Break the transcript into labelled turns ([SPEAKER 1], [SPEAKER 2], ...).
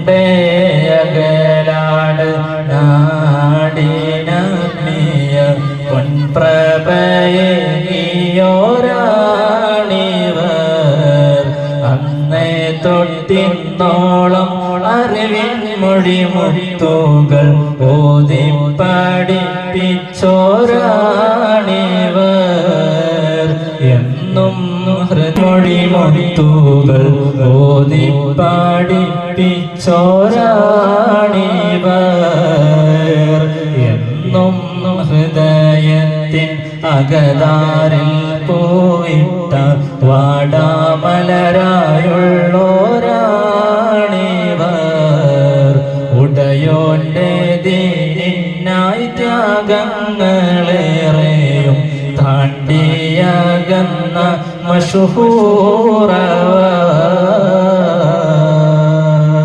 [SPEAKER 1] പണ്ടേ അകലാട് നാടിനമ്മിയ പൊൻപ്രഭയോരാണിവർ അന്നേ തൊട്ടിന്നോളം അറിവിൻ മൊഴിമുത്തുകൾ ഓതി പഠിപ്പിച്ചോരാണിവർ എന്നും മൊഴിമുത്തുകൾ ഓതി പഠിപ്പിച്ചോരാണിവർ എന്നും ഹൃദയത്തിൻ അകതാരിൽ പോയിട്ട വാടാമലരായുള്ളോരാണിവർ ഉടയോന്റെ ദീനിനായി ത്യാഗങ്ങളേറെയും താണ്ടിയകന്ന മശഹൂറവർ